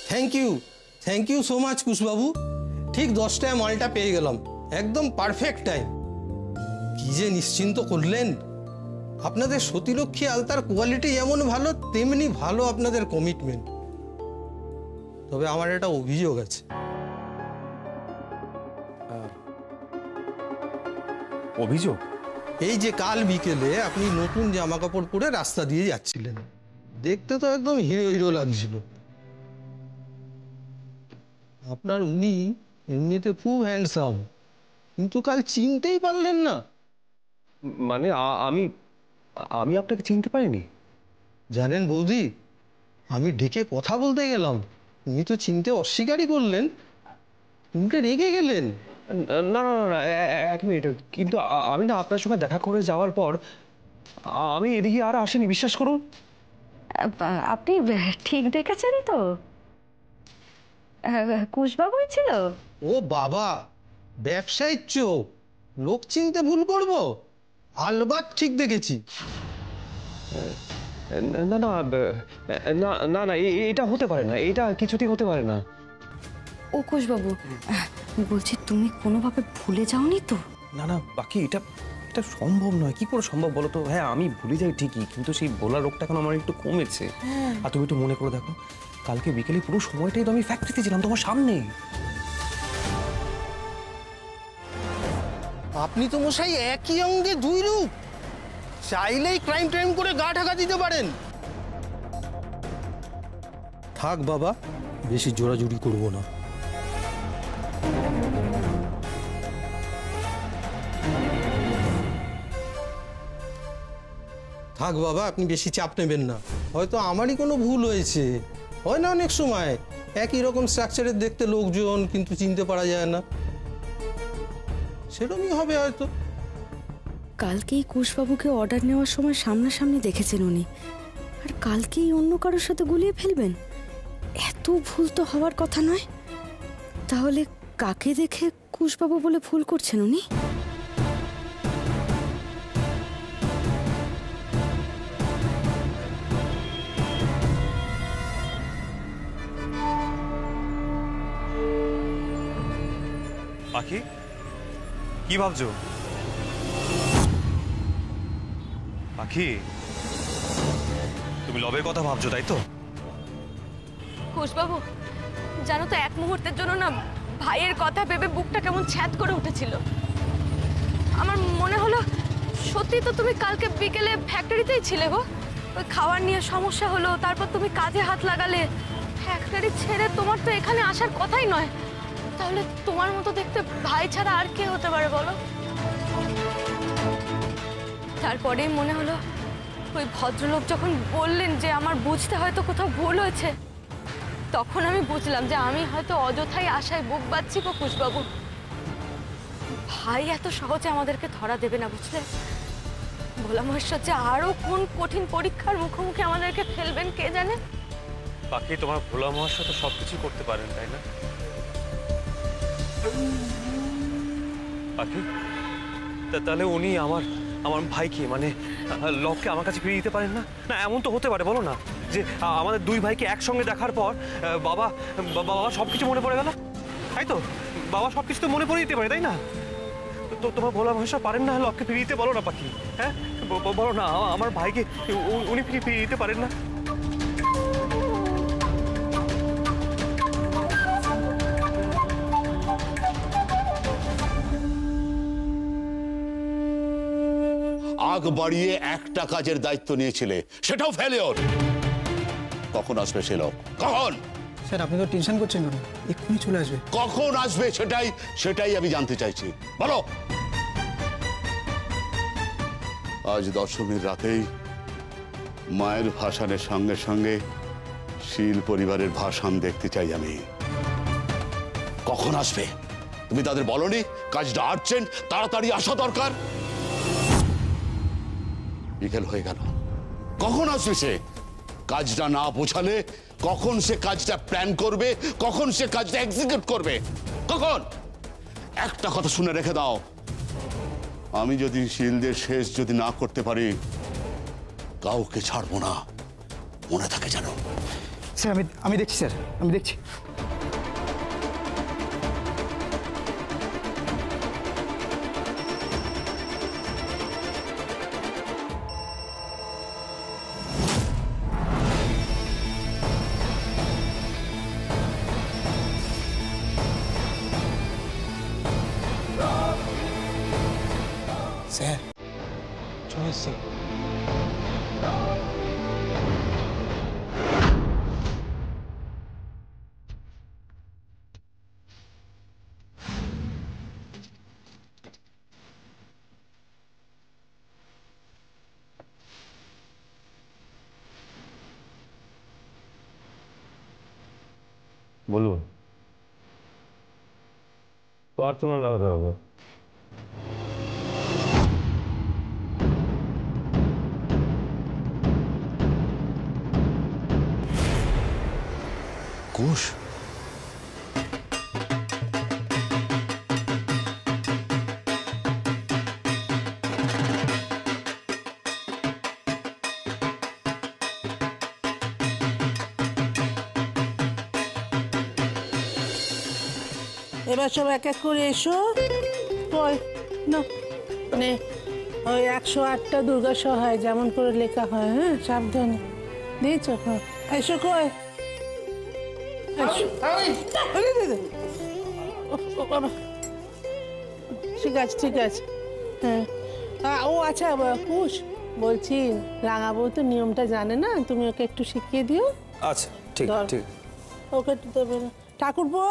Thank you so much কুশবাবু। ঠিক 10টায় মালটা পেয়ে গেলাম, একদম পারফেক্ট টাইম। কি যে নিশ্চিন্ত করলেন। আপনাদের সতীলক্ষ্মী আলতার কোয়ালিটি যেমন ভালো, তেমনি ভালো আপনাদের কমিটমেন্ট। তবে আমার একটা অভিযোগ আছে। অভিযোগ? এই যে কাল বিকেলে আপনি নতুন জামা কাপড় পরে রাস্তা দিয়ে যাচ্ছিলেন, দেখতে তো একদম হিরো হিরো লাগছিল। আপনার উনি এমনিতে খুব হ্যান্ডসাম, কিন্তু কাল চিনতেই পারলেন না। মানে আমি আমি আপনাকে চিনতে পারিনি? জানেন বৌদি, আমি ডেকে কথা বলতে গেলাম, উনি তো চিনতে অস্বীকারই করলেন, উনকে রেগে গেলেন। না না না, এক মিনিট। কিন্তু আমি না আপনার সঙ্গে দেখা করে যাওয়ার পর আমি এদিকে আর আসিনি, বিশ্বাস করুন। আপনি ঠিক দেখেছেন তো? কুশবাবুই ছিল। ও বাবা, ব্যবসায়ীর চোখ, লোক চিনতে ভুল করবো? আলবাত ঠিক দেখেছি। না না না না না, এটা হতে পারে না, এটা কিছুতেই হতে পারে না। ও কুশবাবু, বলছি তুমি কোনোভাবে ভুলে যাওনি তো? না না বাকি, এটা এটা সম্ভব নয়। কি করে সম্ভব বলো তো? হ্যাঁ আমি ভুলে যাই ঠিকই, কিন্তু সেই ভোলার রোগটা এখন আমার একটু কমেছে। আর তুমি একটু মনে করে দেখো, কালকে বিকেলে পুরো সময়টাই তো আমি ফ্যাক্টরিতে ছিলাম তোমার সামনে। আপনি তো মশাই একই অঙ্গে দুই রূপ, চাইলেই ক্রাইম টাইম করে গা ঢাকা দিতে পারেন। থাক বাবা, বেশি জোরাজুরি করবো না। থাক বাবা, আপনি বেশি চাপ নেবেন না। হয়তো আমারই কোনো ভুল হয়েছে, হয় না অনেক সময় একই রকম স্ট্রাকচারের দেখতে লোকজন, কিন্তু চিনতে পারা যায় না, সেরকমই হবে হয়তো। কালকেই কুশবাবুকে অর্ডার নেওয়ার সময় সামনাসামনি দেখেছেন উনি, আর কালকেই অন্য কারোর সাথে গুলিয়ে ফেলবেন? এত ভুল তো হওয়ার কথা নয়। তাহলে কাকে দেখে কুশবাবু বলে ভুল করছেন উনি? পাখি, কি ভাবছো? পাখি, তুমি লবের কথা ভাবছো তাই তো? কুশবাবু, জানো তো এক মুহূর্তের জন্য না ভাইয়ের কথা ভেবে বুকটা কেমন ছ্যাদ করে উঠেছিল। আমার মনে হলো সত্যি তো তুমি কালকে বিকেলে ফ্যাক্টরিতেই ছিলে গো। ওই খাবার নিয়ে সমস্যা হলো, তারপর তুমি কাজে হাত লাগালে। ফ্যাক্টরি ছেড়ে তোমার তো এখানে আসার কথাই নয়। তাহলে তোমার মতো দেখতে ভাই ছাড়া আর কে হতে পারে বলো? তারপরেই মনে হলো ওই ভদ্রলোক যখন বললেন যে আমার বুঝতে হয়তো কোথাও ভুল হয়েছে, তখন আমি বুঝলাম যে আমি হয়তো অযথাই আশায় বুক বাঁধছি গো কুশবাবু। ভাই এত সহজে আমাদেরকে ধরা দেবে না, বুঝলে? ভোলা মহেশ্বর যে আরো কোন কঠিন পরীক্ষার মুখোমুখি আমাদেরকে ফেলবেন কে জানে। পাখি, তোমার ভোলা মহাশয় তো সবকিছু করতে পারেন তাই না? পাখি, তাহলে উনি আমার আমার ভাইকে মানে লবকে আমার কাছে ফিরিয়ে দিতে পারেন না? না এমন তো হতে পারে বলো না, যে আমাদের দুই ভাইকে একসঙ্গে দেখার পর বাবা বাবা সবকিছু মনে পড়ে গেল, তাই তো? বাবা সবকিছু তো মনে পড়ে দিতে পারে তাই না? তো তোমার ভোলা মহাশয় পারেন না লবকে ফিরিয়ে দিতে? বলো না পাখি, হ্যাঁ বলো না, আমার ভাইকে উনি ফিরিয়ে দিতে পারেন না? আগ বাড়িয়ে একটা কাজের দায়িত্ব নিয়েছিলে, সেটাও ফেলিওর। কখন আসবে সে লোক? কখন? স্যার আপনি তো টেনশন করছেন কেন? এক্ষুনি চলে আসবে। কখন আসবে সেটাই আমি জানতে চাইছি, বলো। আজ দশমীর রাতেই মায়ের ভাসানের সঙ্গে সঙ্গে শীল পরিবারের ভাসান দেখতে চাই আমি। কখন আসবে? তুমি তাদের বলনি কাজটা আর্জেন্ট, তাড়াতাড়ি আসা দরকার? বিকেল হয়ে গেল, কখন আসবে সে? কাজটা না বোঝালে কখন সে কাজটা প্ল্যান করবে, কখন সে কাজটা এক্সিকিউট করবে, কখন? একটা কথা শুনে রেখে দাও, আমি যদি শিলদের শেষ যদি না করতে পারি, কাউকে ছাড়বো না, মনে থাকে জানো? স্যার আমি দেখছি স্যার, আমি দেখছি। স্যার চলে এসছে। বলুন, প্রার্থনা লাগাতে হবে। ঘোষ, এবার সব এক এক করে এসো। কই না নে, ওই 108টা দুর্গা সহায় যেমন করে লেখা হয়। হ্যাঁ, সাবধানে দিয়েছ। হ্যাঁ, এসো। কই ঠিক আছে, ঠিক আছে। হ্যাঁ, ও আচ্ছা কুশ, বলছি রাঙাবু তো নিয়মটা জানে না, তুমি ওকে একটু শিখিয়ে দিও। আচ্ছা ঠিক ঠিক। ওকে একটু দেবে না ঠাকুরপো।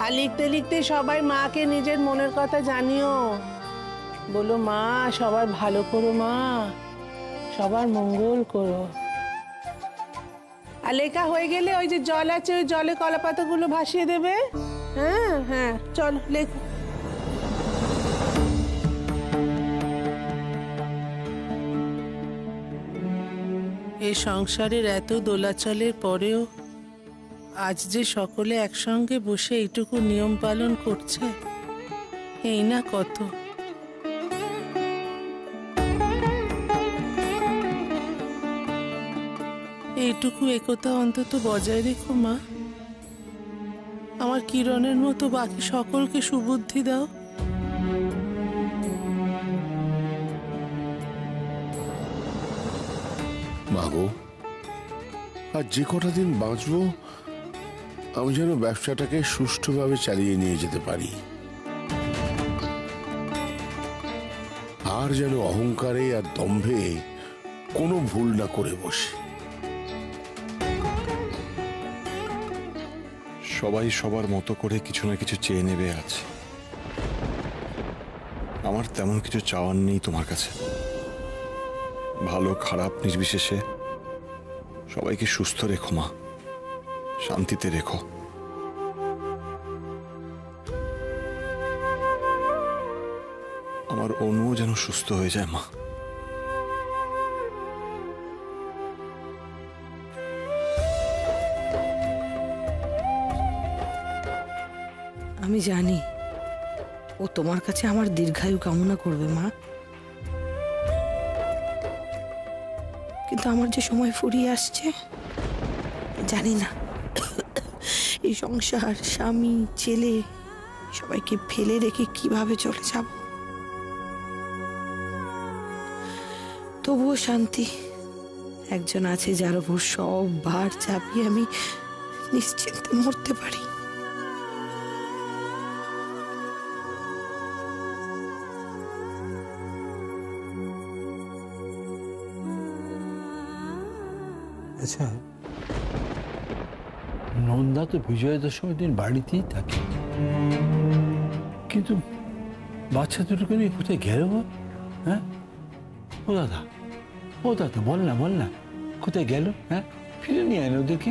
আর লিখতে লিখতে সবাই মাকে নিজের মনের কথা জানিও। বলো মা সবার ভালো করো, মা সবার মঙ্গল করো। আর লেখা হয়ে গেলে ওই যে জল আছে, ওই জলে কলাপাতাগুলো ভাসিয়ে দেবে। হ্যাঁ হ্যাঁ, চল লেখো। এই সংসারের এত দোলাচলের পরেও আজ যে সকলে একসঙ্গে বসে এইটুকু নিয়ম পালন করছে, এই না কত। এইটুকু একতা অন্তত বজায় রেখো মা। আমার কিরণের মতো বাকি সকলকে সুবুদ্ধি দাও। মাগো, আর যে কটা দিন বাঁচবো আমি যেন ব্যবসাটাকে সুষ্ঠুভাবে চালিয়ে নিয়ে যেতে পারি, আর যেন অহংকারে আর দম্ভে কোনো ভুল না করে বসে। সবাই সবার মতো করে কিছু না কিছু চেয়ে নেবে আজ। আমার তেমন কিছু চাওয়ার নেই তোমার কাছে। ভালো খারাপ নির্বিশেষে সবাইকে সুস্থ রেখো মা, শান্তিতে রেখো। আমার অনুও যেন সুস্থ হয়ে যায় মা। আমি জানি ও তোমার কাছে আমার দীর্ঘায়ু কামনা করবে মা, কিন্তু আমার যে সময় ফুরিয়ে আসছে, জানি না এই সংসার, স্বামী, ছেলে সবাইকে ফেলে রেখে কিভাবে চলে যাব। তবুও শান্তি, একজন আছে যার উপর সব ভার চাপিয়ে আমি নিশ্চিন্তে মরতে পারি। আচ্ছা, নন্দা তো বিজয়া দশমীর দিন বাড়িতেই থাকে, কিন্তু বাচ্চা দুটোকে নিয়ে কোথায় গেল? হ্যাঁ, ও দাদা বল না কোথায় গেল? হ্যাঁ, ফিরে নিয়ে আয় না ওদেরকে।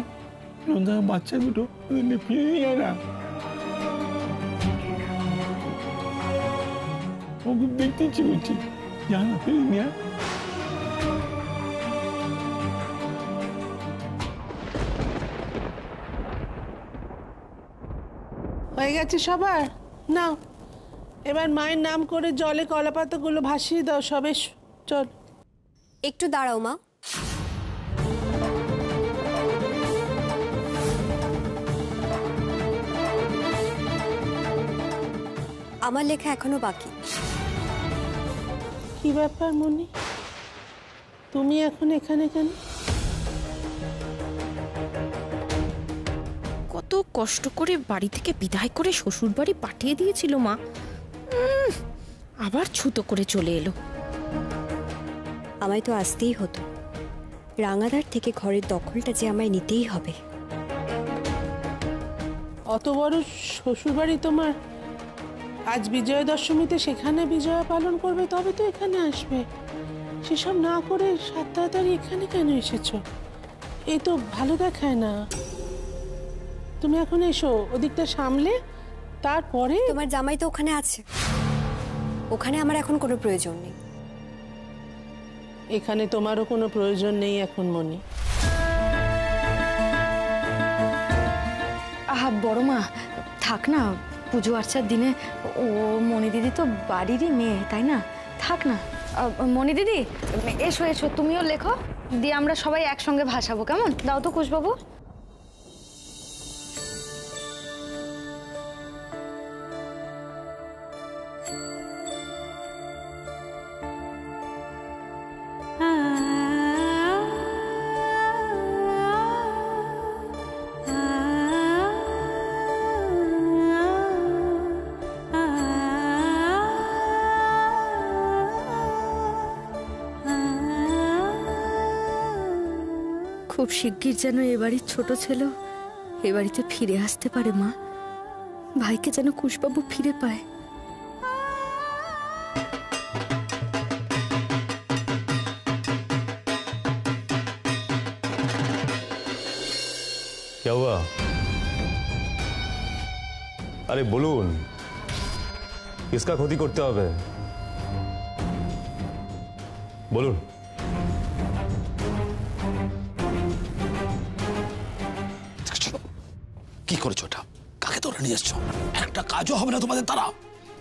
নন্দা বাচ্চা দুটো ওদের নিয়ে ফিরে নিয়ে আয় না। আমাকে দেখতে ইচ্ছে করছে, জানা ফেরিনিয়া। হয়ে গেছে সবার? নাও এবার মায়ের নাম করে জলে কলাপাতাগুলো ভাসিয়ে দাও সবে। চল। একটু দাঁড়াও মা। আমার লেখা এখনো বাকি। কি ব্যাপার মনি, তুমি এখন এখানে কেন? কত কষ্ট করে বাড়ি থেকে বিদায় করে শ্বশুর বাড়ি পাঠিয়ে দিয়েছিল মা, আবার ছুতো করে চলে এলো। আমায় তো আসতেই হতো, রাঙাদার থেকে ঘরের দখলটা যে আমায় নিতেই হবে। অত বড় শ্বশুর বাড়ি তোমার, আজ বিজয়া দশমীতে সেখানে বিজয়া পালন করবে, তবে তো এখানে আসবে। সেসব না করে 7 তাড়াতাড়ি এখানে কেন এসেছো? এই তো ভালো দেখায় না। তুমি এখন এসো, ওদিকটা সামলে, তারপরে। তোমার জামাই তো ওখানে আছে, ওখানে আমার এখন কোনো প্রয়োজন নেই। এখানে তোমারও কোনো প্রয়োজন নেই এখন মনি। আহা বড় মা, থাক না, পুজো আর্চার দিনে ও মনি দিদি তো বাড়িরই মেয়ে, তাই না? থাক না। মনি দিদি এসো এসো, তুমিও লেখো, দিয়ে আমরা সবাই একসঙ্গে ভাসাবো, কেমন? দাও তো কুশবাবু। খুব শিগগির যেন এ বাড়ির ছোট ছেলে এ বাড়িতে ফিরে আসতে পারে মা, ভাইকে যেন কুশবাবু ফিরে পায়। क्या हुआ? अरे বলুন, किसका ক্ষতি করতে হবে বলুন। কি করেছো ওটা? কাকে ধরে নিয়ে এসছো? একটা কাজও হবে না তোমাদের দ্বারা।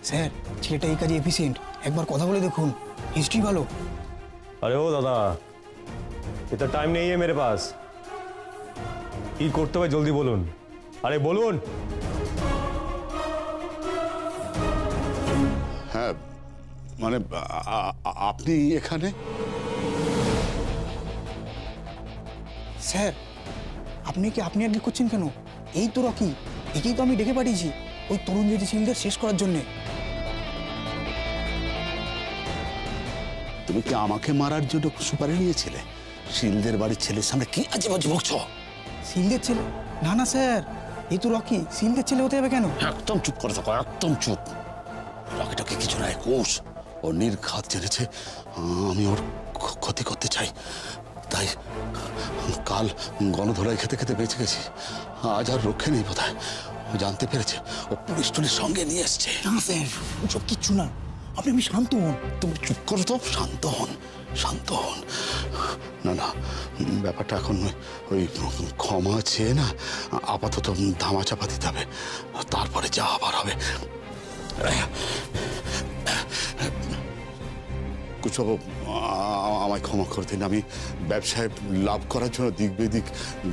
স্যার, ছেলেটা এই কাজে এফিসিয়েন্ট, একবার কথা বলে দেখুন, হিস্ট্রি ভালো। अरे ओ दादा, इतना टाइम नहीं है मेरे पास। কি করতে হবে জলদি বলুন। আরে বলুন। হ্যাঁ মানে আপনি এখানে? স্যার, আপনি আগে করছেন কেন? এই তো রকি, একেই তো আমি ডেকে পাঠিয়েছি ওই তরুণ যদি সিলদের শেষ করার জন্য। তুমি কি আমাকে মারার জন্য সুপারি নিয়েছিলে? শিলদের বাড়ির ছেলের সামনে কি আজে বাজে বকছো? সিলদের ছেলে? না না স্যার, এই তো রকি, সিলদের ছেলে হতে হবে কেন? একদম চুপ করে থাকো, একদম চুপ। রকিটাকে কিছু না, কোষ ও নির্ঘাত জেনেছে আমি ওর ক্ষতি করতে চাই, তাই কাল গণধোলাই খেতে খেতে বেঁচে গেছি। আজ আর রক্ষে নেই বোধহয়। ও জানতে পেরেছে, ও পুলিশ টুলিশ সঙ্গে নিয়ে এসছে। না স্যার, ওসব কিচ্ছু না, আপনি শান্ত হন। তুমি চুপ করো তো, শান্ত হন, শান্ত হন। না না, ব্যাপারটা এখন ওই ক্ষমা চেয়ে না, আপাতত ধামাচাপা দিতে হবে, তারপরে যা আবার হবে। কুশবাবু, আমায় ক্ষমা করে দিন। আমি ব্যবসায় লাভ করার জন্য দিক বেদিক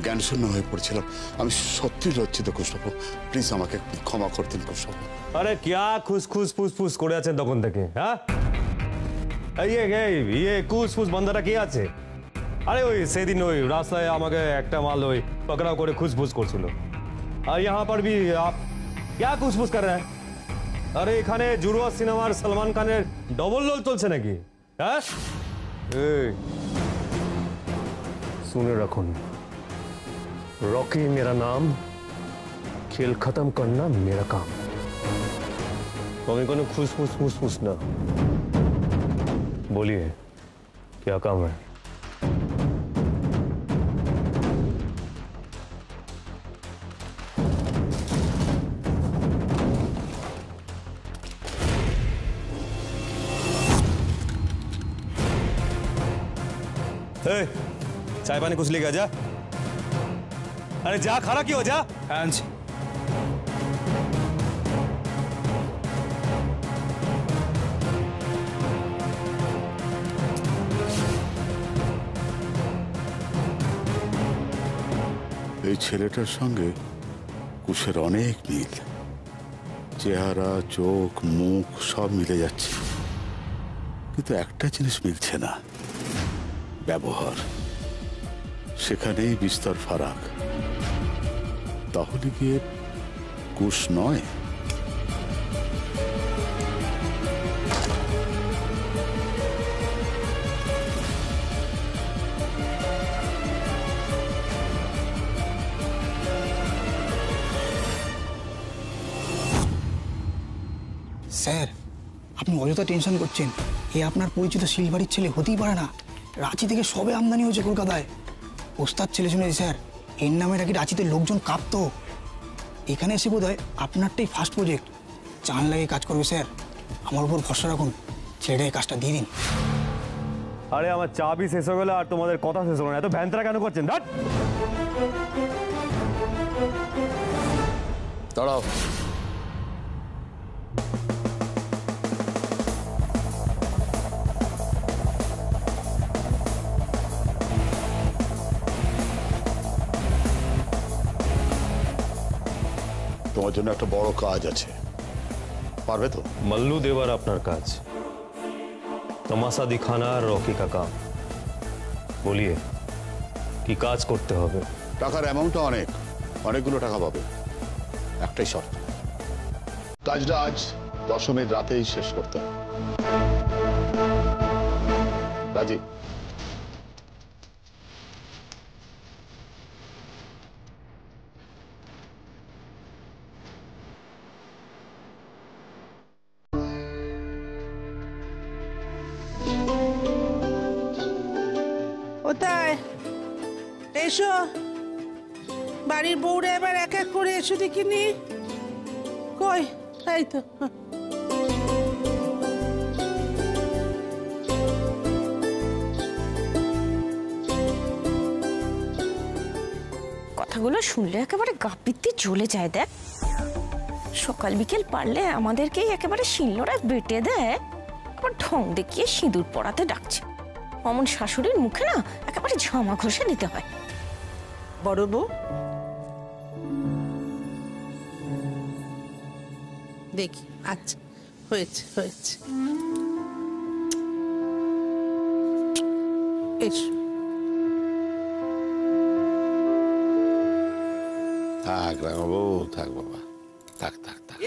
জ্ঞানশূন্য হয়ে পড়েছিলাম। আমি সত্যি লজ্জিত কুশবাবু, প্লিজ আমাকে ক্ষমা করে দিন কুশবাবু। আরে क्या খুস ফুস করে আছেন তখন থেকে? হ্যাঁ, ইয়ে খুস ফুস বান্দাটা কি আছে? আরে ওই সেদিন ওই রাস্তায় আমাকে একটা মাল ওই পকড়াও করে খুসফুস করছিল। আর यहाँ पर भी आप क्या খুসফুস कर रहे हैं? আরে এখানে জুড়ওয়া সিনেমার সলমান খানের ডবল রোল চলছে নাকি? হ্যাঁ, सुने रखो, रॉकी मेरा नाम, खेल खत्म करना मेरा काम। को खुसफुस फुसफुस ना। बोलिए क्या काम है? ए, चाय पानी कुछ लेके आ जा। अरे जा, खड़ा क्यों हो जा? হ্যাঁ আনছি। এই ছেলেটার সঙ্গে কুশের অনেক মিল, চেহারা, চোখ, মুখ সব মিলে যাচ্ছে, কিন্তু একটা জিনিস মিলছে না, ব্যবহার। সেখানেই বিস্তর ফারাক। তাহলে গিয়ে কুশ নয়? স্যার, আপনি অযথা টেনশন করছেন। এ আপনার পরিচিত শিলবাড়ির ছেলে হতেই পারে না। রাঁচি থেকে সবে আমদানি হয়েছে কলকাতায়। ওস্তাদ ছেলে শুনেছি স্যার, এর নামে নাকি রাঁচিতে লোকজন কাঁপতো। এখানে এসে বোধ হয় আপনারটাই ফার্স্ট প্রজেক্ট। চান লাগে কাজ করবে স্যার, আমার উপর ভরসা রাখুন। ছেলেটাই কাজটা দিয়ে দিন। আরে আমার চাবি শেষ হয়ে গেল আর তোমাদের কথা শেষ হলো না, এত ভ্যানতারা কেন করছেন? ধ্যাৎ! দাঁড়াও। তোমার জন্য একটা বড় কাজ আছে, পারবে তো? मल्लू देवर আপনার কাজ, तमाशा दिखाना रॉकी का काम। বলিয়ে কি কাজ করতে হবে? টাকার অ্যামাউন্টটা অনেকগুলো টাকা পাবে। একটাই শর্ত, কাজটা আজ দশমীর রাতেই শেষ করতে হবে। রাজি? কোথায়? এসো, বাড়ির বউরা এবার এক এক করে এসো দেখিনি। কই? এই তো। কথাগুলো শুনলে একেবারে গা পিত্তি জ্বলে যায়। দেখ, সকাল বিকেল পারলে আমাদেরকেই একেবারে শিলনোড়ায় বেটে দেয়, আবার ঢং দেখিয়ে সিঁদুর পরাতে ডাকছে। অমন শাশুড়ির মুখে না একেবারে ঝামা ঘষে নিতে হয়। বড় বউ, দেখি। আচ্ছা, হয়েছে হয়েছে। এসো। থাক বাবু, থাক বাবা, থাক থাক থাক।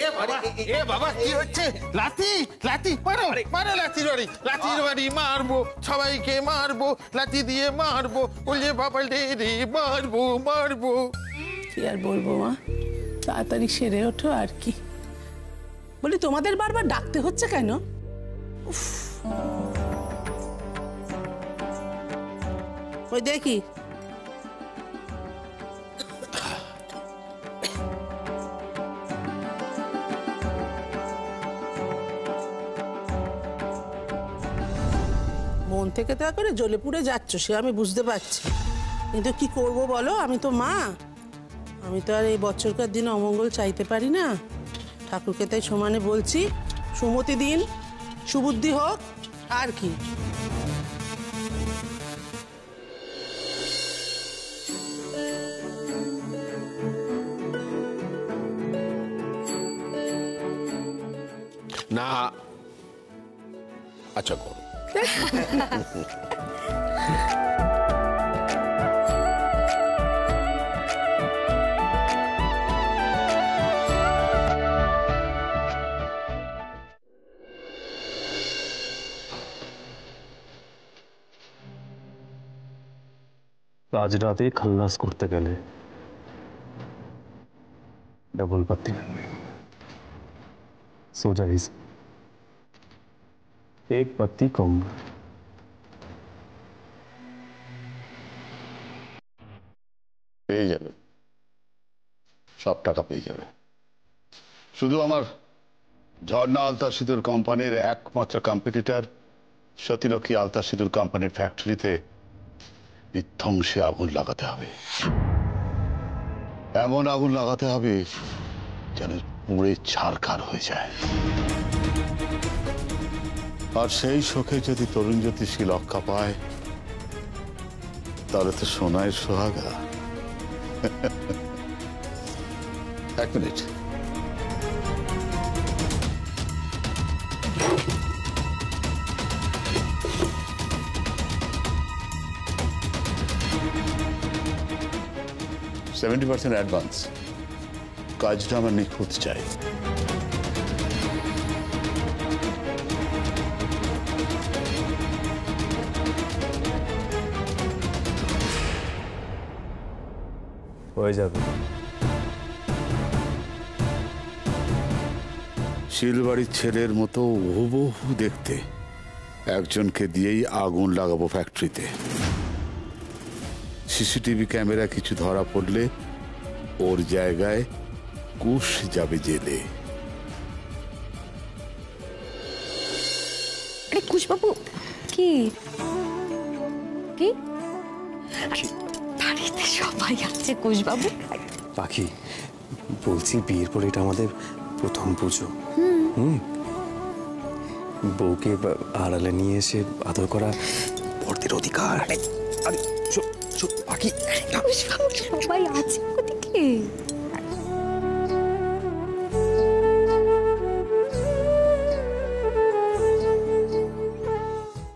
এ বাবা, কি হচ্ছে? লাঠি লাঠি মারো মারো, লাঠির বাড়ি লাঠির বাড়ি মারবো, সবাইকে মারবো, লাঠি দিয়ে মারবো, বললে বাবা রে মারবো মারবো। কি আর বলবো মা, তাড়াতাড়ি সেরে ওঠো আর কি। বলি, তোমাদের বারবার ডাকতে হচ্ছে কেন? ওই দেখি। মন থেকে তা করে জ্বলে পুড়ে যাচ্ছ, সে আমি বুঝতে পারছি, কিন্তু কি করব বলো? আমি তো মা, আমি তো আর এই বছরকার দিনে অমঙ্গল চাইতে পারি না। ঠাকুরকে তাই সমানে বলছি, সুমতি দিন, সুবুদ্ধি হোক, আর কি। না, আচ্ছা করো। আজ রাতে খাল্লাস করতে গেলে डबल पत्ती लगनी, सो जाइए, एक पत्ती कम। পেয়ে যাবে, সব টাকা পেয়ে যাবে। শুধু আমার ঝর্ণা আলতা সিঁদুর কোম্পানির একমাত্র কম্পিটিটর সতীলক্ষ্মী আলতা সিঁদুর কোম্পানির ফ্যাক্টরিতে বিধ্বংসে আগুন লাগাতে হবে, এমন আগুন লাগাতে হবে যেন পুড়ে ছারখার হয়ে যায়। আর সেই শোকে যদি তরুণ জ্যোতিষী রক্ষা পায়, তাহলে তো সোনায় সোহাগা। এক মিনিট, $70% অ্যাডভান্স। কাজটা আমার নিখুঁত চাই। হয়ে যাবে। শিলবাড়ির ছেলের মতো হুবহু দেখতে একজনকে দিয়েই আগুন লাগাবো ফ্যাক্টরিতে। সিসিটিভি ক্যামেরা কিছু ধরা পড়লে ওর জায়গায় কুশ যাবে জেলে। আরে কুশবাবু, কি কি বাড়িতে সবাই আছে কুশবাবু? পাখি, বলছি বিয়ের পরে এটা আমাদের প্রথম পুজো। বউকে আড়ালে নিয়ে এসে আদর করা বড়দের অধিকার। আরে পাখি, কুশবাবু সবাই আছে ওদিকে।